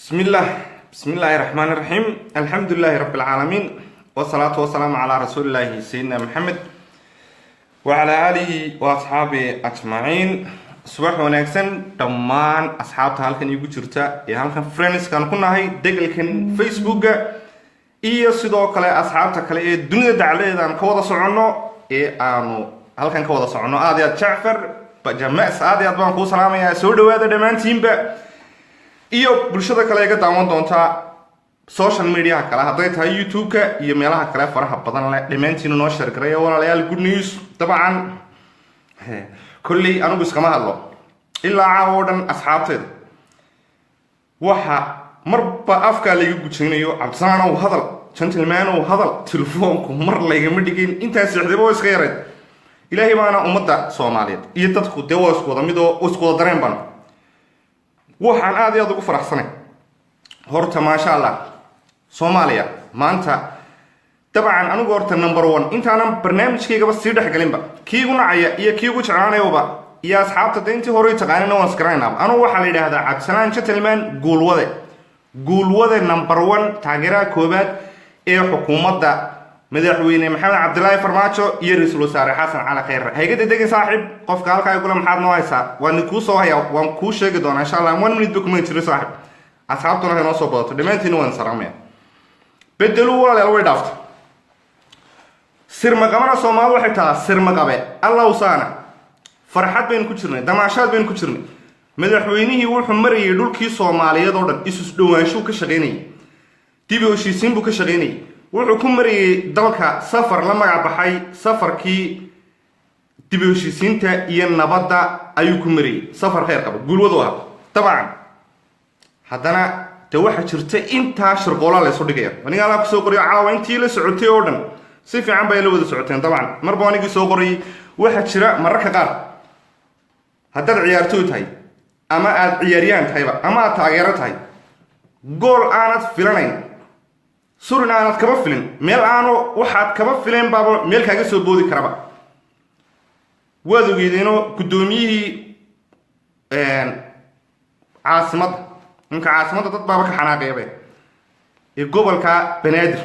بسم الله الرحمن الرحيم. الحمد لله رب العالمين والصلاة والسلام على رسول الله سيدنا محمد وعلى آله وأصحابه أجمعين. صباح ونكسن دمان أصحابها هالكن يجو جرتا هالكن فريندز كان كنا هاي دقلكن فيسبوك إيه صدق كلا أصحابها كلا الدنيا دعلي دان كوضع صعنو أنو هالكن كوضع صعنو آدي جعفر بجمع آدي أدوان كو سلام يا سود وهذا دمان تيم iyo bulshada kale ay ka daawan doonta social media kala haday tahay YouTube-ka iyo meelaha kale faraha badan leh dhamaantiin noo share gareeyo walaalayaal good news taban kulli anigu iskama hadlo ilaa caawadan asxaabteed waxa marba afka laga gujinayo cabsanaano hadal gentleman oo hadal telefoonku mar laga dhigin intaas xidhibo iska yaray ilaahay baana ummadda Soomaaliyeed iyo dadku deewa isku wada mid oo isku wada dareen baan waxaan aad iyo aad ugu faraxsanay horta ma sha Allah Soomaaliya maanta tabcan anigu horta number 1 intaanan barnaamijkayga sii dhaxgalinba kiigu nacaya iyo kiigu jeclaanayba iyo asxaabta deyntii hore taqaanina waan iskaraynaa anigu waxa la yiraahdaa cabsanaan gentleman guulwade number 1 taageera koobaad ee xukuumadda madaxweyne Maxamed Cabdullaahi Farmaajo iyo ra'iisul wasaare Xasan Cali Khayre hay'adda degan saaxiib qofka halka ay kula maxaad noo haysaa waan ku soo haya waan ku sheegi doonaa insha Allah 1 minute documentary saaxiib asxaabtuna inoo soo badato dhamaantiin waan salaamay bedelu walaal way dhaafto sirma qabana Soomaalidu waxay taa sirma qabe Allah usaana farxad been ku jirnay damaashaad been ku jirnay madaxweynihii wuxuu mariyay dhulkii Soomaaliyeed oo dhan isu dhawaansho ka shaqeynay dib u heshiisiin buu ka shaqeynay wuxuu ku mariyay dalka safar la magac baxay safarkii dib u heshiisiinta iyo nabadda ayuu ku mariyay safar khayr qaba guulwado ah taban haddana ta waxa jirta inta shirqola la soo dhigay aniga la ku soo qoriyo caawa intii la socotay oo dhan si fiican bay la wada socoteen taban marba anigii soo qoriyay waxa jira mararka qaar haddaad ciyaartoy tahay ama aad ciyaariyaan tahayba ama aad taageero tahay gool aanad filanayn surna aanad kaba filin meel aanu waxaad kaba fileen baaba meel kaaga soo boodi karaba wadogeedino gudoomiyihii caasimada dad baaba ka xanaaqeebe ee gobolka Banaadir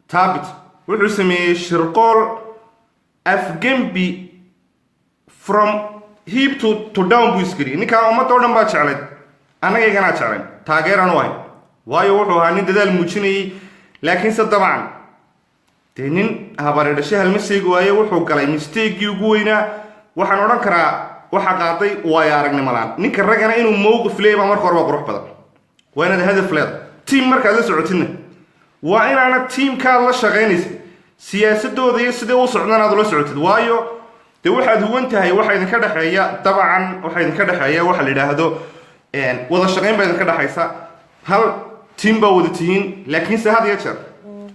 Taabit wuxuu sameeyay shirqool afgembi from hip to down buiskiri ninka ummadda oo dhan baa jeclay anaga igana jeclay taageerano waay waayo wuxuu ahaa nin dadaal muujinayay laakiin sadabcan nin habareedashay hal message waaye wuxuu galay mistake ugu weynaa waxaan oran karaa waxa qaaday way aragnimo laan ninka ragana inuu mowqif leeyahay marka hore qurux badan waa inaad hadaf leedahay team marka la socotina waa inaana teamka la shaqeynaysa siyaasadooda iyo sidee u socdaan aad la socotid waayo de waxaad huwan tahay waxa idinka dhaxeeya dabcan waxa idinka dhaxeeya waxa la yiraahdo wada shaqeyn baa idinka dhaxaysa hal team ba wada tihiin laakiin se had iyo jeer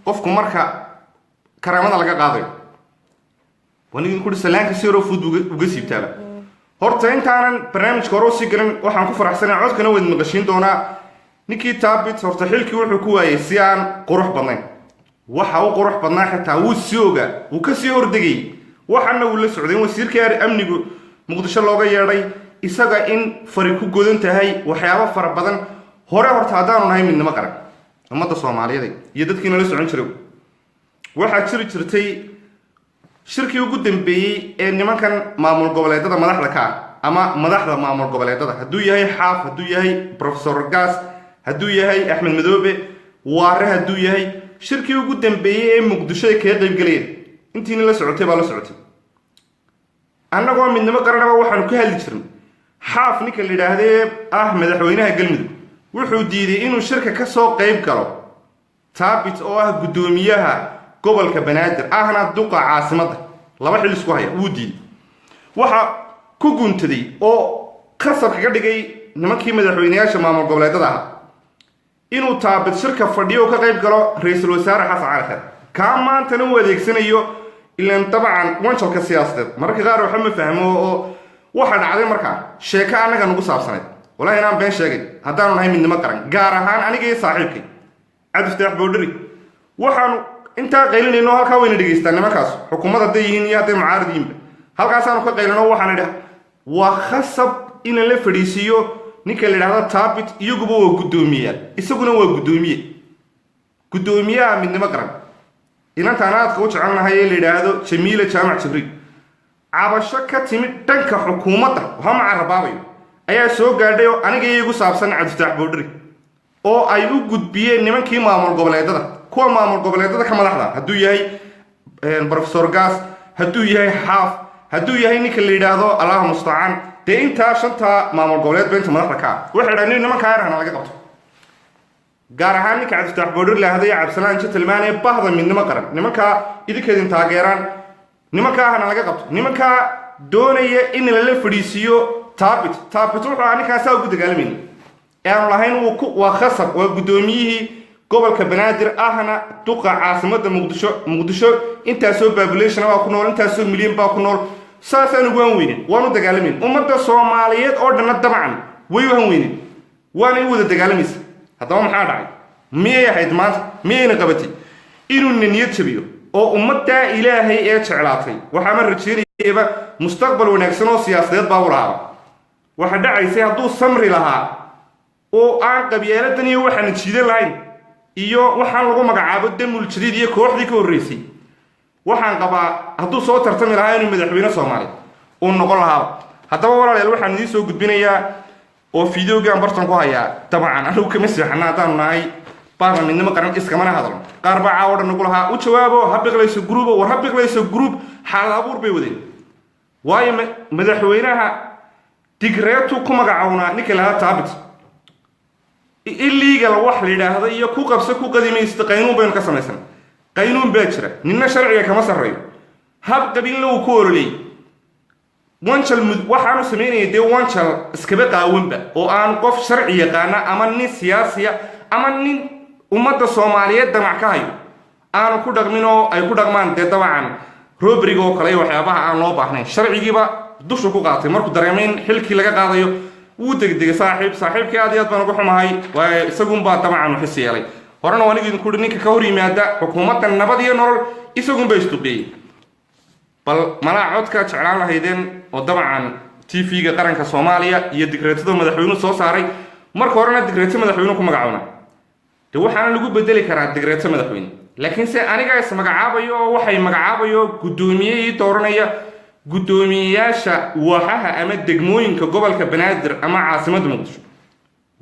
qofku marka karaamada laga qaaday wanigii ku salaanka siro food uga siibtaaba horta intaanan barnaamijka hore si garan waxaan ku faraxsanahay codkana wada maqashiin doonaa ninkii Taabit horta xilkii wuxuu ku waayay si aan qurux badnayn waxa uu qurux badnaa xitaa uu sooga uu ka sii hordagay waxana uu la socday wasiirka amnigu Muqdisho looga yeeray isaga in fari ku godan tahay waxyaabo fara badan hore horta hadaan nahay midnimo qaran ummadda Soomaaliyeed iyo dadkii la socon jiray waxa jirtay shirkii ugu dambeeyay ee nimankan maamul goboleedada madaxda ka ama madaxda maamul goboleedada haduu yahay xaaf haduu yahay professor Gas haduu yahay Axmed Madoobe waare haduu yahay shirkii ugu dambeeyay ee Muqdisho ka qayb galeen intii la socotay baa la socotay annagoo midnimo qaranaba waxaan ku hadli jirnay xaaf ninka la yiraahdo madaxweynaha Galmudug wuxuu diiday inuu shirka ka soo qayb galo Taabit oo gudoomiyaha gobolka Banaadir ahna duqa caasimada laba xil isku haya uu diiday waxa ku guntaday oo khasab kaga dhigay nimankii madaxweynayaasha maamul goboleedada inuu Taabit shirka fadhiyo ka qayb galo ra'iisul wasaare Xasan Cali Khayre ka maantana uu adeegsanayo ilaan tabcan wanjalka siyaasadeed marka qaar waxa ma fahmo oo waxa dhacday markaa sheeka anaga nagu saabsaneed والله أنا بين شيء هذا أنا هاي من المكان جارهان أنا جاي صاحبك عاد فتح بودري وحنو أنت قايلين إنه هالكوين اللي يستنى مكاس حكومة الدين ياتي معارضين هالكاس أنا قايلين إنه وحنا ده وخصب إن اللي فريسيو ninka la yidhaahdo taabit iyaguba waa guddoomiyaal isaguna waa guddoomiyaha midnimo qaran inantaan aadka u jecelnahay ee la yidhaahdo jamiila jaamac jibriil cabasho ka timid dhanka xukuumadda hama carabaabayo ayaa soo gaadhay oo aniga iyagu saabsan cabdifitaax boodhari oo ay u gudbiyeen nimankii maamul goboleedada kuwa maamul goboleedada ka madaxda hadduu yahay professor gaas hadduu yahay xaaf hadduu yahay ninka la yidhaahdo allahu mustacaan dee intaa shanta maamul goboleed beenta madaxda ka ah waxay dhahan in nimankaa yarhana laga qabto gaar ahaan ninka cabdifitaax boodhari laahday cabdisalaan gentleman ee bahda midnimo qaran nimankaa idinkeedin taageeraan nimankaa hana laga qabto nimankaa doonaya in lala fadhiisiiyo taabit wuxuu ahaa ninkaasaa ugu dagaalamayna aanu lahayn waa khasab waa guddoomiyihii gobolka banaadir ahna duqa caasimadda muqdisho intaasoo population baa ku nool intaasoo milyan baa ku nool saasaan ugu hanweynin waanu dagaalamayn ummadda soomaaliyeed oo dhanna dabcan way u hanweynin waana i wada dagaalamaysa haddaba maxaa dhacay miyay ahayd maanta miyayna qabatay inuuna niyad jabiyo oo ummaddaa ilaahay ee jeclaatay waxaama rajeynayaba mustaqbal wanaagsan oo siyaasadeed baa u lahaaba waxa dhacaysay hadduu samri lahaa oo aan qabyaaladan iyo waxaana jiidan lahayn iyo waxaan lagu magacaabo damul jadiid iyo kooxdii ka horreysay waxaan qabaa hadduu soo tartami lahaa inuu madaxweyne soomaaliya uu noqon lahaaba haddaba walaalayaal waxaan idiin soo gudbinayaa oo fideogaan bartan ku hayaa dabcan anigu kama seexana haddaanu nahay baarna midnimo qaran iskamana hadalno qaar baa caawa dhan nagu lahaa u jawaabo ha biqlayso gruubo war ha biqlayso gruub xaalad abuur bay wadeen waayo madaxweynaha digreetu ku magacawnaa ninka lahaa taabit illegal wax la yidhaahdo iyo ku qabso ku qadimaysta qaynuun baynu ka samaysan qaynuun baa jira ninna sharciga kama sarreeyo hab qabiilna uu ku ololeeyey waxaanu samaynaya dee wanjal iskaba qaawanba oo aan qof sharci yaqaana ama nin siyaasiya ama nin ummadda soomaaliyeed damac ka hayo aanu ku dhaqmin oo ay ku dhaqmaan dee dabacan robriga oo kale iyo waxyaabaha aan loo baahnayn sharcigiiba dushu ku qaatay markuu dareemay in xilkii laga qaadayo wuu degdegay saaxiibkii aad iyo aad baan ugu xumahay waayo isagunbaa dabacan waxis yeelay horena waan idinku uhi ninka ka hor yimaada xukuumadda nabad iyo nolol isagunbaa isduqeeyey bal malaa codkaa jeclaan lahaydeen oo dabcan tv-ga qaranka soomaaliya iyo digreetada madaxweynuhu soo saaray marka horena digreeto madaxweynuhu ku magacoona de waxaana lagu bedeli karaa digreeto madaxweyne laakiin se aniga is magacaabayo oo waxay magacaabayo guddoomiye dooranaya guddoomiyeyaasha waaxaha ama degmooyinka gobolka banaadir ama caasimadda muqdisho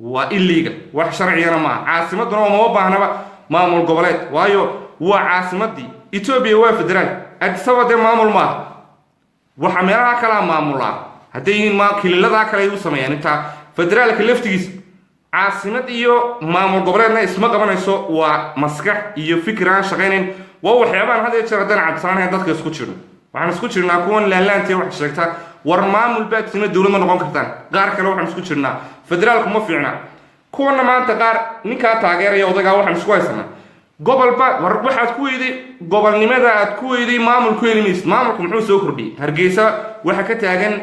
waa illegal wax sharcigana maaha caasimadduna oo mama baahnaba maamul goboleed waayo waa caasimaddii etoobiya waa federaal adisaba dee maamul maaha waxa meelaha kalaa maamulaa hadday kililadaa kale ay u sameeyaan intaa federaalka laftigiisa caasimad iyo maamul goboleedna isma qabanayso waa maskax iyo fikir aan shaqaynayn waa waxyaabaan had iyo jeer haddaan cabsanahay dadka isku jirno waxaan isku jirnaa kuwan laalaantiya wax sheegta war maamul baadkiina dowlad ma noqon kartaan qaar kale waxaan isku jirnaa federaalku ma fiicna kuwana maanta qaar ninkaa taageeraya odagaa waxaan isku haysanaa gobolba war waxaad ku weyday gobolnimada aad ku weyday maamulku heli maysid maamulku muxuu soo kordhiyey hargeysa waxa ka taagan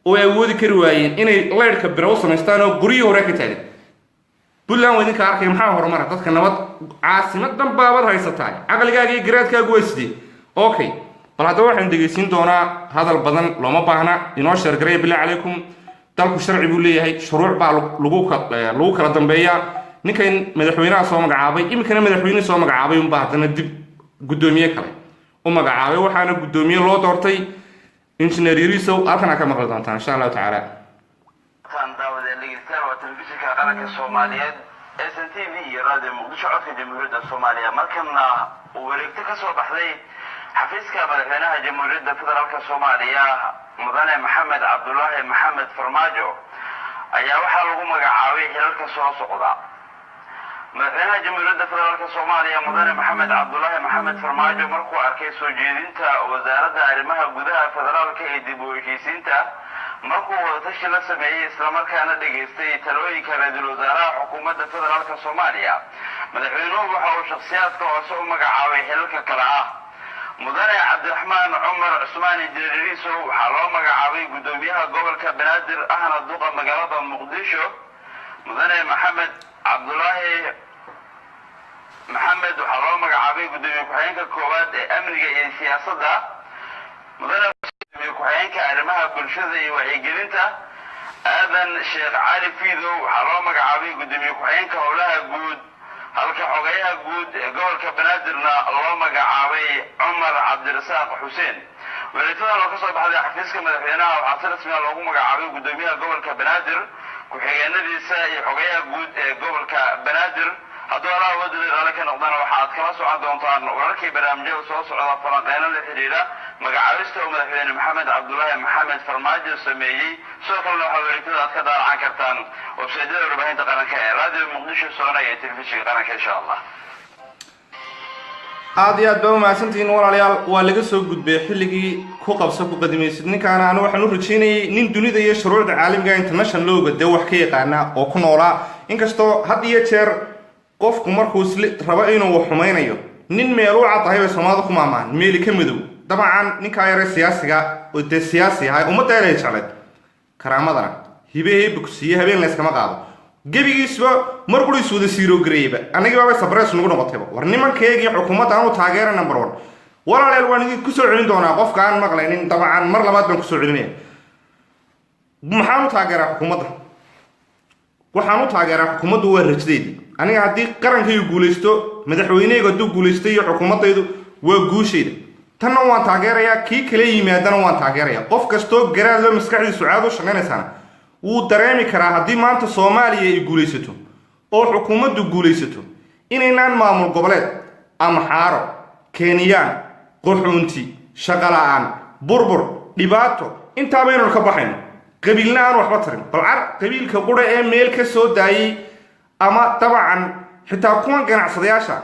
oo ay awoodi kari waayeen inay leyrhka bira u samaystaan oo guryihii hore ka taagan buntland waa idinka arkay maxaa horumara dadka nabad caasimadan baabad haysataa caqligaaga iyo garaadkaagu waa sidee okay bal haddaba waxaan dhegaysiin doonaa hadal badan looma baahna inoo sheergaraya billahi calaykum dalku sharci buu leeyahay shuruuc baa lagu kala dambeeyaa ninkan madaxweynaha soo magacaabay iminkana madaxweyne soo magacaabay unbaa haddana dib guddoomiye kale u magacaabay waxaana guddoomiye loo doortay injineer yarisow halkan aa ka maqli doontaan insha allahu tacaala telefishinka qaranka soomaaliyeed SN TV iyo raadiyo muqdisho codka jamhuuriyadda soomaaliya markana uu wareegto ka soo baxday xafiiska madaxweynaha jamhuuriyadda federaalka soomaaliya mudane maxamed cabdulaahi maxamed farmaajo ayaa waxaa lagu magacaabay xilalka soo socda madaxweynaha jamhuuriyadda federaalka soomaaliya mudane maxamed cabdulaahi maxamed farmaajo markuu arkay soo jeedinta wasaaradda arrimaha gudaha federaalka ee dib u heshiisiinta markuu wadatashi la sameeyey islamarkaana dhageystay talooyinka ra-iisul wasaaraha xukuumadda federaalka soomaaliya madaxweynuhu waxa uu shakhsiyaadka hoose u magacaabay xilalka kale ah mudane cabdiraxmaan cumar cusmaan injineer yarisow waxaa loo magacaabay guddoomiyaha gobolka banaadir ahna duqa magaalada muqdisho mudane maxamed cabdulaahi maxamed waxaa loo magacaabay guddoomiye ku-xigeenka koowaad ee amniga iyo siyaasadda mudane ku-xigeenka arrimaha bulshada iyo wacyigelinta aadan sheekh cali fiidow waxaa loo magacaabay gudoomiye ku-xigeenka howlaha guud halka xogeyaha guud ee gobolka banaadirna loo magacaabay cumar cabdirasaaq xuseen wareegtadan oo kasoo baxday xafiiska madaxweynaha waxaa si rasmi ah loogu magacaabay gudoomiyaha gobolka banaadir ku-xigeenadiisa iyo xogeyaha guud ee gobolka banaadir hadduu allaha wadada raali ka noqdana waxaad kala socon doontaan wararkii barnaamijyada soo socda falanqeyno la xidhiidha magacaabista uu madaxweyne maxamed cabdulaahi maxamed farmaajo sameeyey sidoo kalena waxaa wareegtada aad ka daalacan kartaan websaydyada warbaahinta qaranka ee raadiyo muqdisho soona iyo telefishinka qaranka insha allah aad iyo aad baa umahadsantihiin walaalayaal waa laga soo gudbay xilligii ku qabsa ku qadimaysid ninkaana anu waxaan u rajaynayay nin dunida iyo shuruucda caalamiga international looga dee wax ka yaqaana oo ku noolaa inkastoo had iyo jeer qofku markuu rabo inuu xumaynayo nin meel u cadahay bay soomaalida ku maamahan meeli ka madow dabcan ninkaa yare siyaasiga oo dee siyaasi ahay ummadda elay jecleed karaamadana hibehe bogsiye habeen layskama qaado gebigiisba mar quriis wada siiroogareeyba anagii baabay sabreys nagu noqotayba war nimankeegii xukuumadda aanu taageera number one walaaleel waan idin kusoo celin doonaa qofka aan maqlaynin dabcan mar labaad baan kusoo celinaya maxaan u taageeraa xukuumadda waxaan u taageeraa xukuumaddu waa rajdeedii aniga haddii qarankaygu guulaysto madaxweyneygu hadduu guulaysto iyo xukuumaddaydu waa guushayda tanna waan taageerayaa kii kala yimaadana waan taageerayaa qof kastoo garaadlo maskaxdiisu caad u shaqaynaysaana wuu dareemi karaa haddii maanta soomaaliya ay guulaysato oo xukuumaddu guulaysato inaynaan maamul goboleed amxaaro kenyaan qaxuunti shaqala-aan burbur dhibaato intaabaynu ka baxayno qabiilna aan waxba tarin balcar qabiilka qura ee meel ka soo daayay ama dabcan xitaa kuwan ganacsadayaasha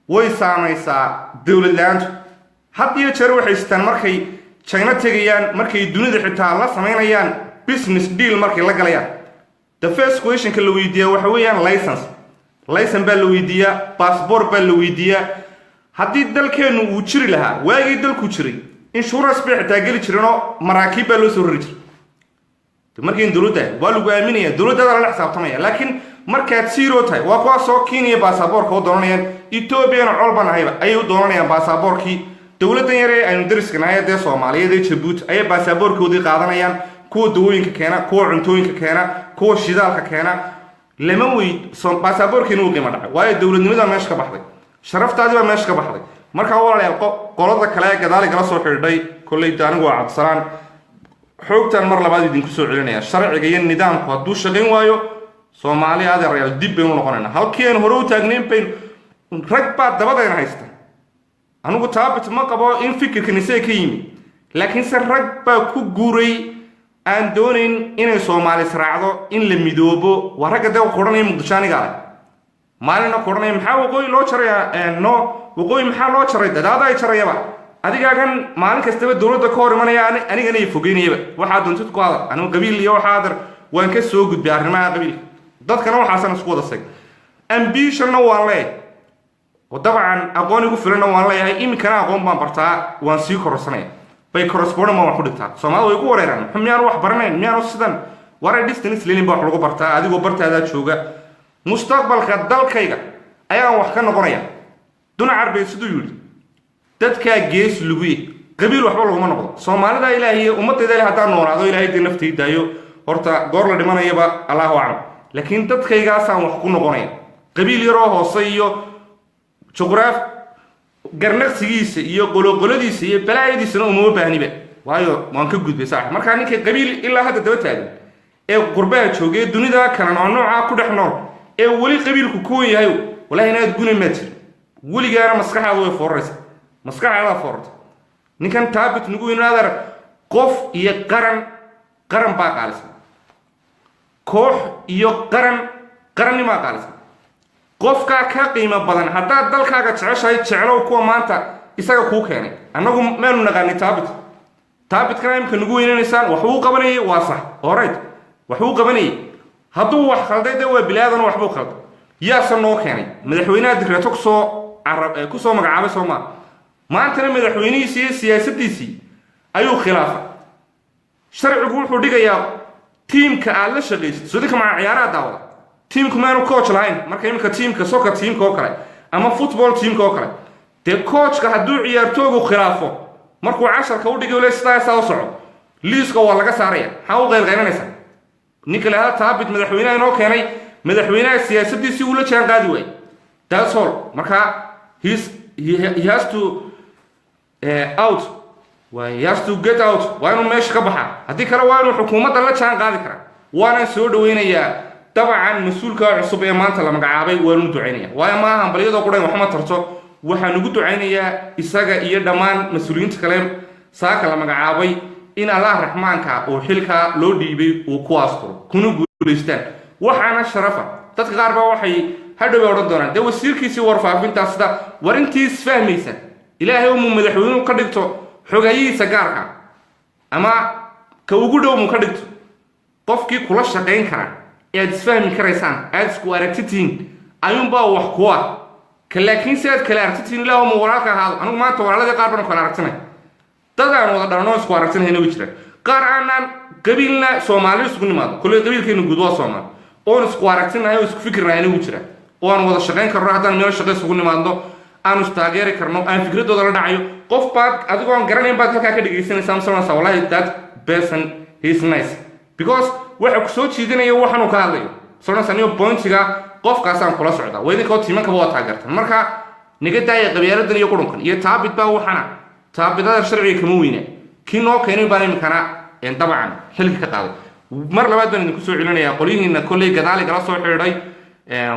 way saamaysaa dowlad la-aantu had iyo jeer waxay sitaan markay china tegayaan markay dunida xitaa la samaynayaan business deal markay la galayaan the first questionka la weydiiyaa waxa weeyaan licence baa la weydiiyaa passport baa la weydiiyaa haddii dalkeennu uu jiri lahaa waagii dalku jiray insurance bay xitaa geli jireenoo maraakiib baa loo soo rari jiray markiin dowladda waa lagu aaminaya dowladdaada lala xisaabtamaya laakiin markaad zero tahay waa kuwaasoo kenya baasaboorka u doonanayaan etoobiyana colban ahayba ayay u doonanayaan baasaboorkii dowladdan yare aynu dariska nahay dee soomaaliyeed ee jabuuti ayay baasaboorkoodii qaadanayaan kuwa dawooyinka keena kuwa cuntooyinka keena kuwa shidaalka keena lama weyd baasaboorkiina uu qiimo dhacay waayo dowladnimada meesha ka baxday sharaftaadii baa meesha ka baxday markaa walaalayaal qolada kale ee gadaali kala soo xidhiidhay kolleyda anigu waa cabdisalaan xoogtaan mar labaad idinku soo celinaya sharciga iyo nidaamku hadduu shaqayn waayo soomaali adeerayaal dib baynu noqonayna halkii aan hore u taagnayn baynu rag baa dabadayna haysta anigu taabit ma qabo in fikirkan isaga ka yimi laakiinse rag baa ku guuray aan doonayn inay soomaali israacdo in la midoobo waa ragga dee kodhanaya muqdisho aniga arag maalina kodhanaya maxaa waqooyi loo jaraya no waqooyi maxaa loo jaray dadaada ay jarayaba adigaagan maalin kastaba dowladda ka hor imanaya anigana ay fogeynayaba waxaa doontid ku hadal anigu qabiil iyo waxaa adar waan ka soo gudbay arrimaha qabiilka dadkana waxaasan isku wada sag ambitionna waan leeyahay oo dabcan aqoon igu filanna waan leeyahay iminkana aqoon baan bartaa waan sii kororsanaya bay correspondent baan wax ku dhigtaa soomaalida way ku wareeraan miyaanu wax baranayn miyaanu sidan waray distance learning baa wax lagu bartaa adigoo bartaadaa jooga mustaqbalka dalkayga ayaan wax ka noqonaya duna carbeed siduu yidhi dadkaa gees luguye qabiil waxba laguma noqdo soomaalida ilaahiy ummadayda ilahi haddaan noolaado ilaahay dee naftii daayo horta goor la dhimanayaba allahu aclam laakiin dadkaygaasaan wax ku noqonaya qabiil yaroo hoose iyo juqraaf garnaqsigiisa iyo qoloqoladiisa iyo balaayadiisana umama baahniba waayo waan ka gudbay saax markaa ninkay qabiil ilaa hadda daba taagan ee qurbaha jooga ee dunida kalan oo noocaa ku dhex nool ee weli qabiilku kuwan yahay walahi inaad guna maa jir weligaana maskaxaada way fooraraysa maskaxaadaa foorarta ninkan taabit nagu inaadar qof iyo qaran baa qaalisan koox iyo qarannimaa qaalisan qofkaa ka qiimo badan haddaad dalkaaga jeceshahay jeclow kuwa maanta isaga kuu keenay annagu maanu naqaanay taabitkana imika nagu weynanaysaan waxbuu qabanayay waa sax orayt waxbuu qabanayay hadduu wax khalday dee waa bilaadan waxbuu khalday yaase noo keenay madaxweynaha digreeto kusoo magacaabay soomaa maantana madaxweynihiisii iyo siyaasadiisii ayuu khilaafay sharcigu wuxuu dhigayaa tiimka aad la shaqaysid sodinka maca ciyaaraha daawada tiimku maanu coach lahayn marka iminka tiimka soccer tiimka oo kale ama football tiimka oo kale dee coachka hadduu ciyaartoogu khilaafo markuu casharka u dhigay le sidaa saa u soco liiska waa laga saaraya maxaa u qaylqaynanaysaa ninka lahaa taabit madaxweynaha inoo keenay madaxweynaha siyaasadiisii uu la jaan qaadi waayey that's all marka he has to out he has to get out waa inuu meesha ka baxaa haddii kale waa inuu xukuumadda la jaan qaadi karaa waana soo dhaweynayaa dabcan mas-uulka cusub ee maanta la magacaabay waanu ducaynaya waayo maaha hambalyadoo qudhayn waxma tarto waxaan ugu ducaynayaa isaga iyo dhammaan mas-uuliyiinta kale saaka la magacaabay in allah raxmaanka oo xilkaa loo dhiibay uu ku asturo kuna guulaystaan waxaana sharafa dadka qaar baa waxay hadhoway odhan doonaan dee wasiirkiisii warfaafintaa sida war intii isfahmaysa ilaahay umuu madaxweynuhu ka dhigto xogayihiisa gaarka ama ka ugu dhow mu ka dhigto qofkii kula shaqayn kara ee aad isfahmi karaysaan aad isku aragtitiin ayuunbaa wax ku ah laakiin si aad kala aragtitiin ilaah uma walaalka ahaado anigu maanta walaaladii qaar baan kala aragtinay dad aan wada dhalnoo isku aragtinayna way jiraan qaar aanaan qabiilna soomaali isugu nimaado kolley qabiilkeenu guud waa soomaali oon isku aragtinahay oo isku fikirnahayna wuu jira oo aan wada shaqayn karno haddaan meel shaqo isugu nimaadno aanu istaageeri karno aan fikradooda la dhacayo qof baad adigoo aan garanayn baad halkaa ka dhegaysanaysaa masalansa wallahi that person is nice because waxa ku soo jiidinaya waxaanu ka hadlayo soonaysa niyo pointiga qofkaasaan kula socdaa waa idinkoo tiimankaba waa taageertan marka naga daaya qabyaaladan iyo qurunkan iyo taabit baa waxana taabidada sharciga kama weyna kii noo keenay baan imikana dabcan xilka ka qaaday mar labaad baan idinku soo celinayaa qolyihiina kolley gadaali kala soo xidhiidhay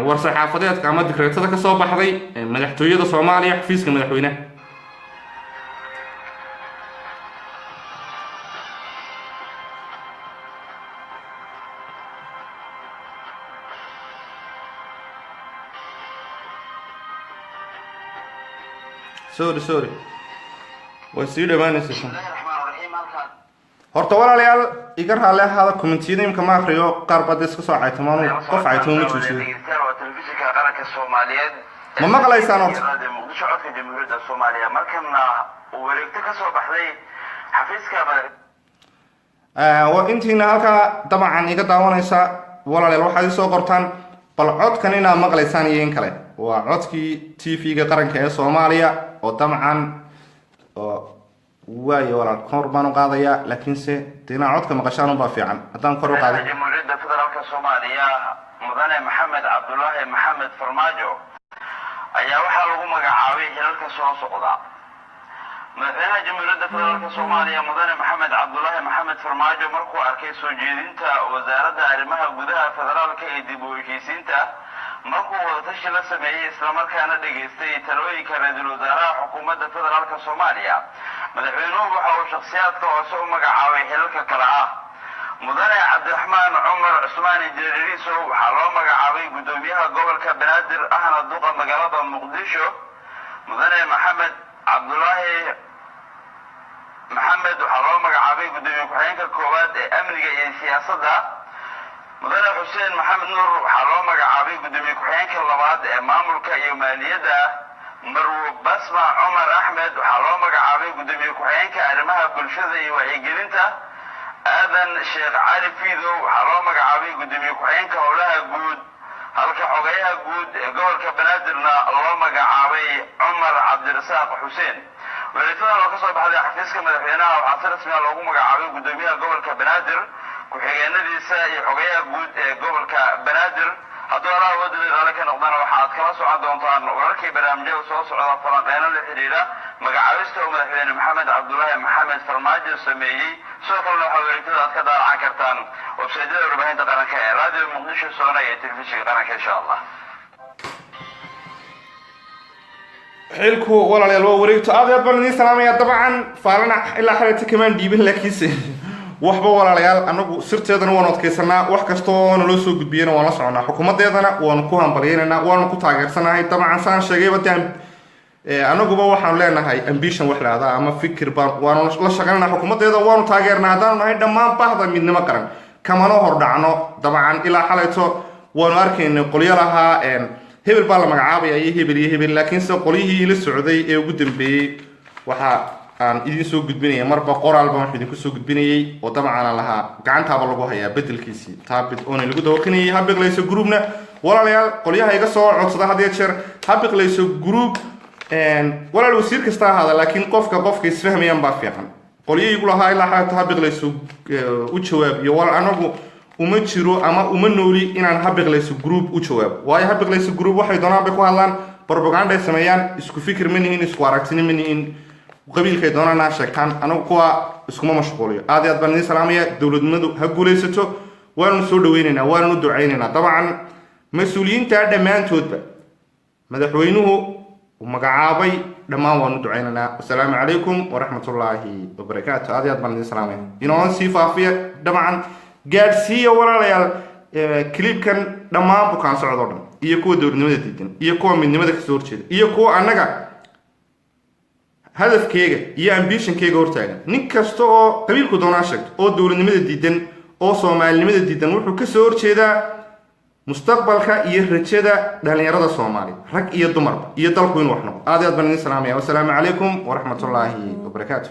war saxaafadeedka ama dikreetada ka soo baxday madaxtooyada soomaaliya xafiiska madaxweynaha sorry way sii dhowaanaysa horta walaalayaal iga raalli ahaada commentiyada imka ma akriyo qaar baad iska soo caytamaanu qof caytamo ma joojiyo telefishinka qaranka soomaaliyeed ma maqlaysaan horta muqdisho codka jamhuuriyadda soomaaliya markana uu wareegto ka soo baxday xafiiska intiina halkaa dabcan iga daawanaysa walaalayaal waxaad ii soo qortaan bal codkan inaad maqlaysaan iyo in kale waa codkii tv-ga qaranka ee soomaaliya oo dabcan waayo walaal kor baan u qaadayaa laakiinse dee inaad codka maqashaan unbaa fiican haddaan kor u qaaday jamhuuriyadda federaalka soomaaliya mudane maxamed cabdulaahi maxamed farmaajo ayaa waxaa lagu magacaabay hilalka soo socda madaxweynaha jamhuuriyadda federaalka soomaaliya mudane maxamed cabdulaahi maxamed farmaajo markuu arkay soo jeedinta wasaaradda arrimaha gudaha federaalka ee dib u heshiisiinta markuu wadatashi la sameeyey islamarkaana dhageystay talooyinka ra-iisul wasaaraha xukuumadda federaalka soomaaliya madaxweynuhu waxa uu shakhsiyaadka hoose u magacaabay xilalka kale ah mudane cabdiraxmaan cumar cusmaan injineeriso waxaa loo magacaabay guddoomiyaha gobolka banaadir ahna duqa magaalada muqdisho mudane maxamed cabdulaahi maxamed waxaa loo magacaabay guddoomiye ku-xigeenka koowaad ee amniga iyo siyaasadda mudane xuseen maxamed nuur waxaa loo magacaabay guddoomiye ku-xigeenka labaad ee maamulka iyo maaliyadda marwo basma cumar axmed waxaa loo magacaabay guddoomiye ku-xigeenka arrimaha bulshada iyo wacyigelinta aadan sheekh cali fiidow waxaa loo magacaabay guddoomiye ku-xigeenka howlaha guud halka xogayaha guud ee gobolka banaadirna loo magacaabay cumar cabdirasaaq xuseen wareegtadan oo ka soo baxday xafiiska madaxweynaha waxaa si rasmiya loogu magacaabay guddoomiyaha gobolka banaadir ku-xigeenadiisa iyo xogayaha guud ee gobolka banaadir hadduu allaha wadada raali ka noqdana waxaad kala socon doontaan wararkii barnaamijyada soo socda falanqeyno la xidhiidha magacaabista oo madaxweyne maxamed cabdulaahi maxamed farmaajo sameeyey sidoo kalena waxaa wareegtada aad ka daalacan kartaan websaydyada warbaahinta qaranka ee raadiyo muqdisho soona iyo telefishinka qaranka insha allah xilku walaalayaal waa wareegto aad iyo aad baan idiin salaamaya dabcan faalana ilaa xalata kamaan dhiibin laakiinse waxba walaalayaal anagu sirteedana waanu adkaysanaa wax kastoo naloo soo gudbiyana waan la soconaa xukuumadeedana waanu ku hambalyaynaynaa waanu ku taageersanahay dabcan saan sheegayba dee anaguba waxaanu leenahay ambition wax lahahdaa ama fikir baan waanu la shaqaynanaa xukuumadeeda waanu taageernaa haddaanu nahay dhammaan bahda midnimo qaran kamana hordhacno dabcan ilaa xalayto waanu arkaynay qolyo lahaa hebel baa la magacaabaya iyo hebel laakiinse qolyihii la socday ee ugu dambeeyey waxaa aan idin soo gudbinaya marba qoraal baan wax idinku soo gudbinayay oo dabcan lahaa gacantaaba lagu hayaa bedelkiisii taabid oona lagu dawaqinayay habiqlayso groupna walaalayaal qolyaha iga soo codsada had iyo jeer habiqlayso group walaal wasiir kasta ahaada laakiin qofka isfahmayaan baa fiican qolyihii igu lahaa ilaa xaata habiqlayso u jawaab iyo wal anagu uma jiro ama uma nooli inaan habiqlayso group u jawaabo waayo habiqlayso group waxay doonaan bay ku hadlaan propaganda ay sameeyaan isku fikir ma nihiin isku aragtini ma nihiin qabiilkay doonaan sheegtaan anagu kuwa iskuma mashquuliyo aad iyo aad baan idin salaamaya dowladnimadu ha guulaysato waanu soo dhaweynaynaa waanu ducaynaynaa dabcan mas-uuliyiinta dhammaantoodba madaxweynuhu uu magacaabay dhammaan waanu ducaynaynaa wasalaamu calaykum waraxmatullaahi wabarakaatu aad iyo aad baan idin salaamaya inooan sii faafiya dabcan gaadhsiiya walaalayaal clipkan dhammaan bukaan socdoo dhan iyo kuwa dowladnimada diidan iyo kuwa midnimada kasoo horjeeda iyo kuwa annaga hadafkeyga iyo ambitionkeyga hortaagan nin kasta oo qabiilku doonaa sheegto oo dowladnimada diidan oo soomaalinimada diidan wuxuu kasoo horjeedaa mustaqbalka iyo rajada dhalinyarada soomaaliya rag iyo dumarba iyo dalku inuu wax noqdo aad iyo aad baan idin salaamaya wasalaamu calaykum waraxmatullaahi wabarakaatu